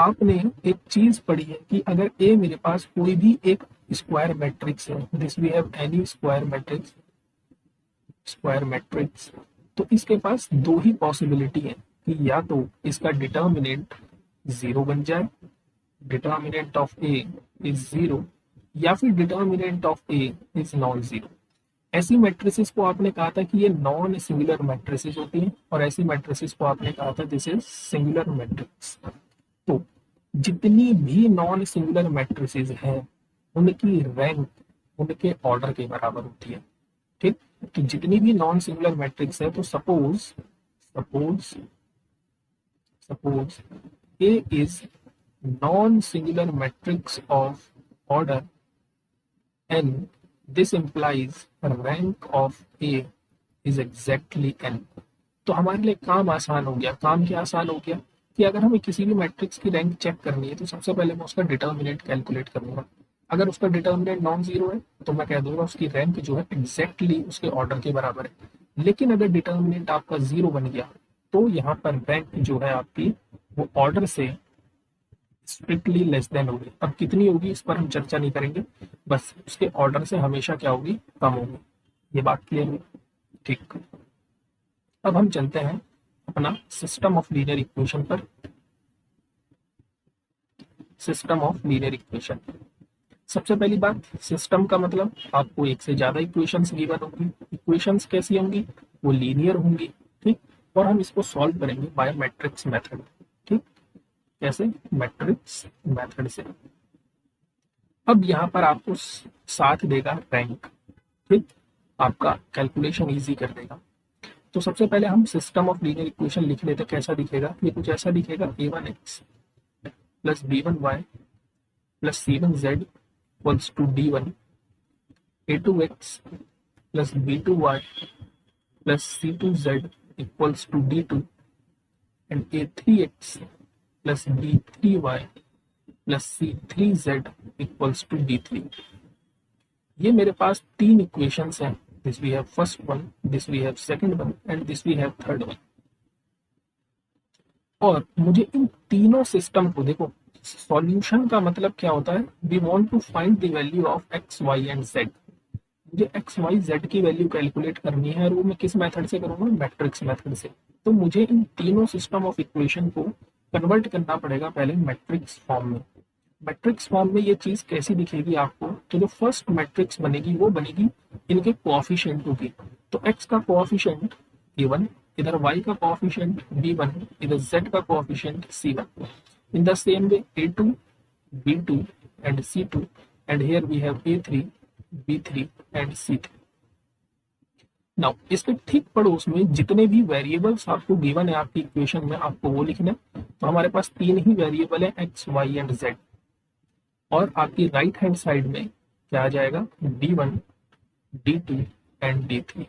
आपने एक चीज पढ़ी है कि अगर ए मेरे पास कोई भी एक स्क्वायर मैट्रिक्स है, this we have any square matrix, तो इसके पास दो ही पॉसिबिलिटी है कि या तो इसका डिटर्मिनेंट जीरो बन जाए, determinant of A is zero, या फिर determinant of A is non zero. ऐसी मैट्रिसेस को आपने कहा था कि ये नॉन सिंगुलर मैट्रिसेस होती हैं, और ऐसी मैट्रिसेस को आपने कहा था दिस इज सिंगुलर मैट्रिक्स। तो जितनी भी नॉन सिंगुलर मैट्रिसेस हैं उनकी रैंक उनके ऑर्डर के बराबर होती है। ठीक, तो जितनी भी नॉन सिंगुलर मैट्रिक्स है, तो suppose suppose suppose A is non singular matrix of order n, this implies rank of a is exactly n। तो हमारे लिए काम आसान हो गया। काम क्या आसान हो गया कि अगर हमें किसी भी मैट्रिक्स की रैंक चेक करनी है तो सबसे पहले मैं उसका डिटर्मिनेंट कैलकुलेट करूंगा। अगर उसका डिटर्मिनेंट नॉन जीरो है तो मैं कह दूंगा उसकी रैंक जो है एग्जैक्टली उसके ऑर्डर के बराबर है। लेकिन अगर डिटर्मिनेंट आपका जीरो बन गया तो यहाँ पर रैंक जो है आपकी वो ऑर्डर से स्ट्रिक्टली लेस देन होगी। अब कितनी होगी इस पर हम चर्चा नहीं करेंगे, बस उसके ऑर्डर से हमेशा क्या होगी, कम होगी। ये बात क्लियर हुई? ठीक। अब हम चलते हैं अपना सिस्टम ऑफ लीनियर इक्वेशन पर। सिस्टम ऑफ लीनियर इक्वेशन, सबसे पहली बात, सिस्टम का मतलब आपको एक से ज्यादा इक्वेशंस गिवन होंगी। इक्वेशंस कैसी होंगी, वो लीनियर होंगी। ठीक, और हम इसको सॉल्व करेंगे बाय मैट्रिक्स मेथड। ठीक, कैसे, मैट्रिक्स मेथड से। अब यहाँ पर आपको साथ देगा रैंक। ठीक, आपका कैलकुलेशन इजी कर देगा। तो सबसे पहले हम सिस्टम ऑफ लीनियर इक्वेशन लिख लेते, कैसा दिखेगा, ये कुछ ऐसा दिखेगा, a1x plus b1y plus c1z equals to d1, a2x plus b2y plus c2z equals to d2 and a3x plus b3y plus c3z equals to d3। ये मेरे पास तीन इक्वेशंस हैं, this we have first one, this we have second one and this we have third one. और मुझे इन तीनों system को, देखो सॉल्यूशन का मतलब क्या होता है, we want to find the value of X Y and Z. मुझे एक्स वाई जेड की वैल्यू कैलकुलेट करनी है और वो मैं किस मेथड से करूंगा, मैट्रिक्स मेथड से। तो मुझे इन तीनों सिस्टम ऑफ इक्वेशन को कन्वर्ट करना पड़ेगा पहले मैट्रिक्स फॉर्म में। मैट्रिक्स फॉर्म में ये चीज कैसी दिखेगी आपको, तो जो फर्स्ट मैट्रिक्स बनेगी वो बनेगी इनके कोएफिशिएंटों की। तो x का कोएफिशिएंट a1, इधर y का कोएफिशिएंट b1, इधर z का coefficient c1। In the same way a2, b2 and c2 and here we have a3, b3 and c3। Now इसके ठीक पड़ोस में जितने भी वेरिएबल्स आपको गिवन है आपकी इक्वेशन में, आपको वो लिखना है। तो हमारे पास तीन ही वेरिएबल है, x, y एंड z। और आपकी राइट हैंड साइड में क्या आ जाएगा, d1, d2 एंड d3।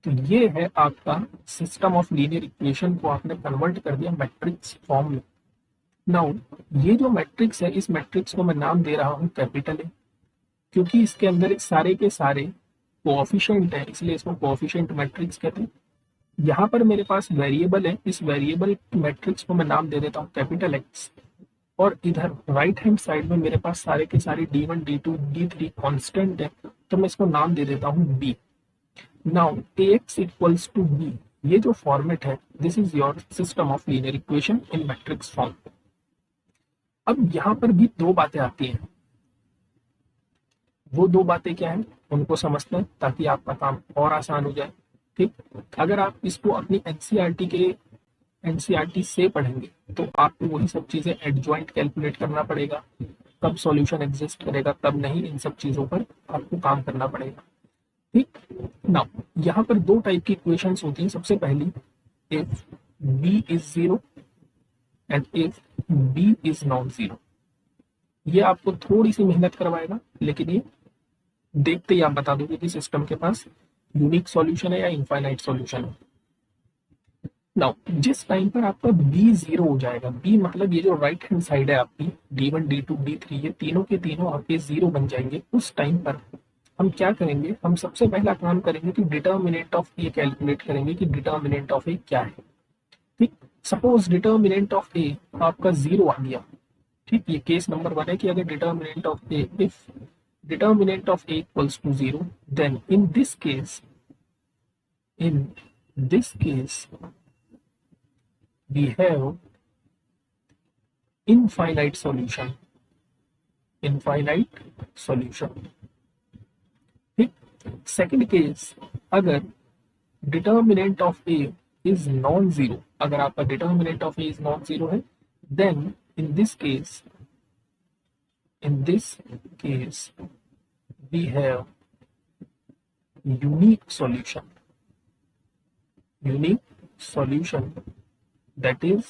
तो ये है आपका सिस्टम ऑफ लीनियर इक्वेशन को आपने कन्वर्ट कर दिया मैट्रिक्स फॉर्म में। नाउ ये जो मैट्रिक्स है, इस मैट्रिक्स को मैं नाम दे रहा हूं कैपिटल ए, क्योंकि इसके अंदर एक सारे के सारे कोएफिशिएंट है, इसलिए इसको कोएफिशिएंट मैट्रिक्स कहते हैं। यहाँ पर मेरे पास वेरिएबल है, इस वेरिएबल मैट्रिक्स को मैं नाम दे देता हूँ कैपिटल एक्स। और इधर राइट हैंड साइड में मेरे पास सारे के सारे d1, d2, d3 कांस्टेंट है, तो मैं इसको नाम दे देता हूँ b। Now ax equals to b, ये जो फॉर्मेट है, this is your system of linear equation in matrix form. अब यहाँ पर भी दो बातें आती हैं, वो दो बातें क्या है उनको समझते हैं ताकि आपका काम और आसान हो जाए। ठीक, अगर आप इसको अपनी एनसीईआरटी से पढ़ेंगे तो आपको वही सब चीजें एडजॉइंट कैलकुलेट करना पड़ेगा, कब सॉल्यूशन एग्जिस्ट करेगा कब नहीं, इन सब चीजों पर आपको काम करना पड़ेगा। ठीक, नाउ यहाँ पर दो टाइप की इक्वेशंस होती हैं। सबसे पहली, if b is zero and if b is not zero. ये आपको थोड़ी सी मेहनत करवाएगा, लेकिन ये देखते ही आप बता दोगे कि सिस्टम के पास यूनिक सॉल्यूशन है या इनफाइनाइट सॉल्यूशन है। नाउ जिस टाइम पर आपका b जीरो हो जाएगा, b मतलब ये जो राइट हैंड साइड है आपकी d1, d2, d3, ये तीनों के तीनों आपके जीरो बन जाएंगे। उस टाइम पर हम क्या करेंगे, हम सबसे पहला काम करेंगे कि डिटर्मिनेंट ऑफ ए कैलकुलेट करेंगे कि डिटर्मिनेंट ऑफ ए क्या है। ठीक, सपोज डिटर्मिनेंट ऑफ ए आपका 0 आ गया, ठीक, ये केस नंबर 1 है कि अगर determinant of A, if determinant of A equals to 0, then in this case we have infinite solution, ठीक। सेकंड केस, अगर determinant of A is non zero, अगर आपका determinant of A is non zero है, then in this case we have unique solution, that is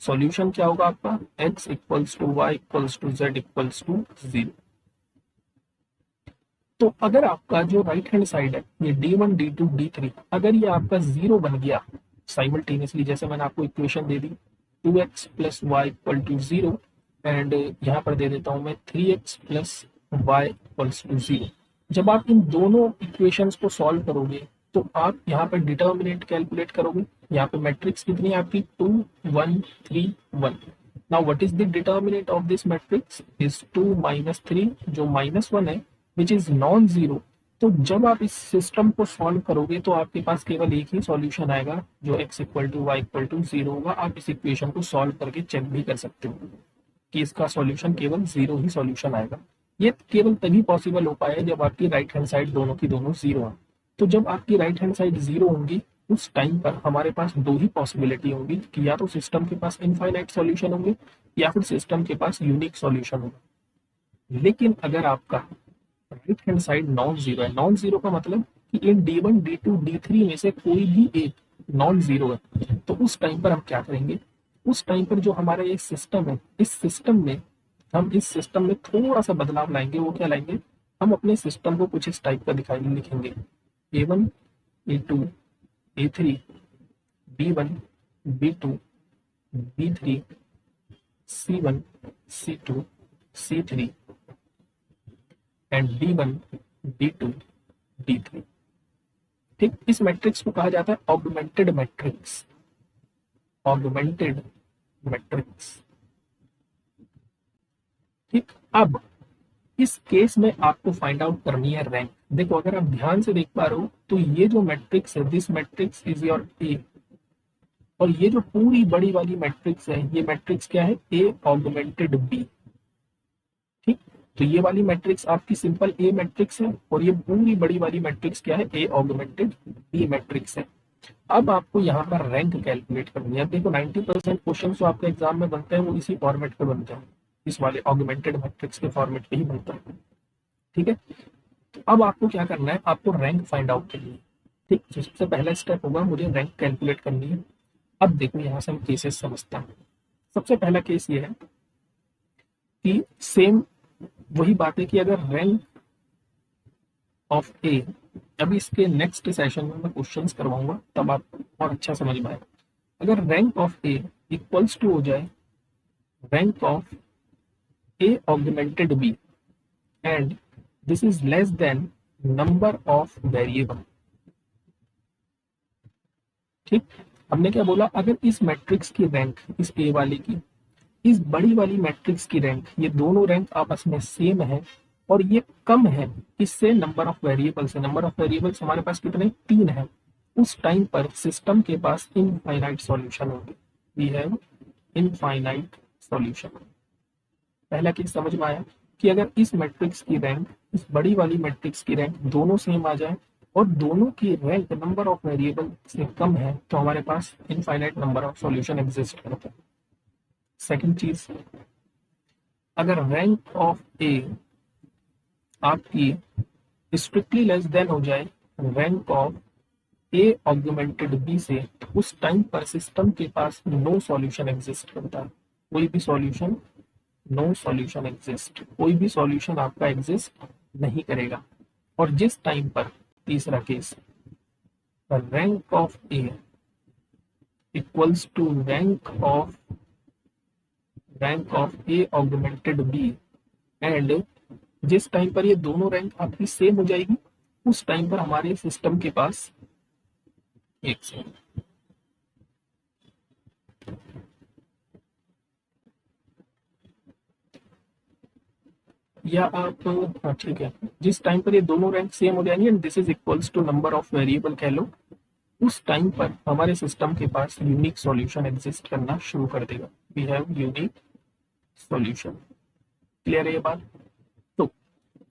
solution क्या होगा आपका, x equals to y equals to z equals to 0। तो अगर आपका जो राइट हैंड साइड है ये d1 d2 d3, अगर ये आपका 0 बन गया साइमल्टेनियसली, जैसे मैंने आपको इक्वेशन दे दी 2x plus Y equal to 0, and यहाँ पर दे देता हूं मैं 3x plus Y equals to 0। जब आप इन दोनों इक्वेशंस को सॉल्व करोगे तो आप यहाँ पर डिटर्मिनेंट कैलकुलेट करोगे। यहाँ पे मैट्रिक्स कितनी है आपकी, 2 1 3 1। Now what is the determinant of this matrix is 2 -3, जो -1 है, विच इज नॉन जीरो। तो जब आप इस सिस्टम को सॉल्व करोगे तो आपके पास केवल एक ही सॉल्यूशन आएगा, जो x equal to Y equal to 0 होगा। आप इस इक्वेशन को सॉल्व करके चेक भी कर सकते हो कि इसका सॉल्यूशन केवल 0 ही सॉल्यूशन आएगा। ये केवल तभी पॉसिबल हो पाया जब आपकी राइट हैंड साइड दोनों की दोनों 0 है। तो जब आपकी राइट हैंड साइड 0 होंगी, उस टाइम पर हमारे पास दो ही पॉसिबिलिटी होंगी कि या तो सिस्टम के पास इनफाइनाइट सॉल्यूशन होंगे या फिर सिस्टम के पास यूनिक सॉल्यूशन होगा। लेकिन अगर आपका right hand side non zero है, नॉन जीरो का मतलब कि इन D1 D2 D3 में से कोई भी एक नॉन जीरो है, तो उस टाइम पर हम क्या करेंगे, उस टाइम पर जो हमारा ये सिस्टम है, इस सिस्टम में थोड़ा सा बदलाव लाएंगे। वो क्या लाएंगे, हम अपने सिस्टम को कुछ इस टाइप का लिखेंगे A1 A2 A3 B1 B2 B3 C1 C2 C3 and D1 D2 D3, ठीक। इस मैट्रिक्स को कहा जाता है ऑगमेंटेड मैट्रिक्स, ठीक। अब इस केस में आपको फाइंड आउट करनी है रैंक। देखो अगर आप ध्यान से देख पा रहे हो तो ये जो मैट्रिक्स है, दिस मैट्रिक्स इज योर ए, और ये जो पूरी बड़ी वाली मैट्रिक्स है, ये मैट्रिक्स क्या है, ए ऑगमेंटेड बी, ठीक। तो ये वाली मैट्रिक्स आपकी सिंपल ए मैट्रिक्स है, और ये पूरी बड़ी वाली मैट्रिक्स क्या है, ए ऑगमेंटेड बी मैट्रिक्स है। अब आपको यहाँ पर रैंक कैलकुलेट करनी है। अब देखो 90% क्वेश्चन जो आपके एग्जाम में बनते हैं वो इसी फॉर्मेट पे बनते हैं, इस वाले ऑगमेंटेड मैट्रिक्स के फॉर्मेट पे ही बनता है, ठीक है। तो अब आपको क्या करना है, आपको रैंक फाइंड आउट करनी है, ठीक। तो सबसे पहला स्टेप होगा मुझे रैंक कैलकुलेट करनी है। अब देखो यहाँ से हम केसेस समझते हैं। सबसे पहला केस ये है कि सेम वही बात है कि अगर रैंक ऑफ ए, अभी इसके नेक्स्ट सेशन में मैं क्वेश्चंस करवाऊंगा तब आप और अच्छा समझ में आएगा। अगर rank of A equals to हो जाए rank of A augmented B and this is less than number of variable, ठीक। हमने क्या बोला, अगर इस मैट्रिक्स की रैंक, इस ए वाली की, इस बड़ी वाली मैट्रिक्स की रैंक, ये दोनों रैंक आपस में सेम है और ये कम है इससे नंबर ऑफ वेरिएबल्स है। नंबर ऑफ वेरिएबल्स हमारे पास कितने, 3 है। उस टाइम पर सिस्टम के पास इनफाइनाइट सॉल्यूशन होंगे। We have infinite solution. पहला केस समझ में आया कि अगर इस मैट्रिक्स की रैंक, इस बड़ी वाली मैट्रिक्स की रैंक दोनों सेम आ जाए और दोनों की रैंक नंबर ऑफ वेरिएबल से कम है तो हमारे पास infinite number of solution exist करता है। सेकंड चीज, अगर रैंक ऑफ ए आपकी स्ट्रिक्टली लेस देन हो जाए rank of A augmented B से, तो उस टाइम पर सिस्टम के पास नो सॉल्यूशन एग्जिस्ट करता है। कोई भी सॉल्यूशन, नो सॉल्यूशन एग्जिस्ट, कोई भी सॉल्यूशन आपका एग्जिस्ट नहीं करेगा। और जिस टाइम पर, तीसरा case, rank of A equals to rank of A augmented B and जिस टाइम पर ये दोनों रैंक आपकी सेम हो जाएगी, उस टाइम पर हमारे सिस्टम के पास, एक सेकंड, या आप, हाँ ठीक है, जिस टाइम पर ये दोनों रैंक सेम हो जाएंगे and this is equals to number of variable कह लो, उस टाइम पर हमारे सिस्टम के पास यूनिक सॉल्यूशन एग्जिस्ट करना शुरू कर देगा। We have unique solution. Clear है ये बात? तो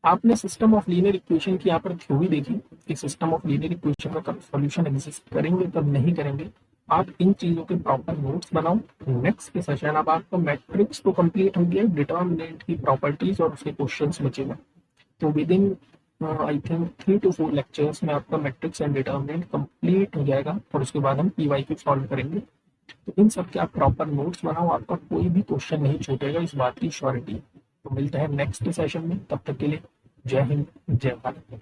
आपने सिस्टम ऑफ लीनियर इक्वेशन की यहाँ पर थ्योरी देखी कि सिस्टम ऑफ लीनियर इक्वेशन का कब सॉल्यूशन एग्जिस्ट करेंगे कब नहीं करेंगे। आप इन चीजों के प्रॉपर नोट्स बनाओ। नेक्स्ट के सेशन अब आपका मैट्रिक्स तो कंप्लीट हो गया, डिटर्मिनेंट की प्रॉपर्टीज और उसके क्वेश्चंस बचेगा। तो with in I think 3 to 4 lectures में आपका मैट्रिक्स एंड डिटर्मिनेंट कंप्लीट हो जाएगा और उसके बाद हम पीवाई क्यू सॉल्व करेंगे। तो इन सब के आप प्रॉपर नोट्स बनाओ, आपका कोई भी क्वेश्चन नहीं छूटेगा, इस बात की श्योरिटी। तो मिलते हैं नेक्स्ट सेशन में, तब तक के लिए जय हिंद जय भारत।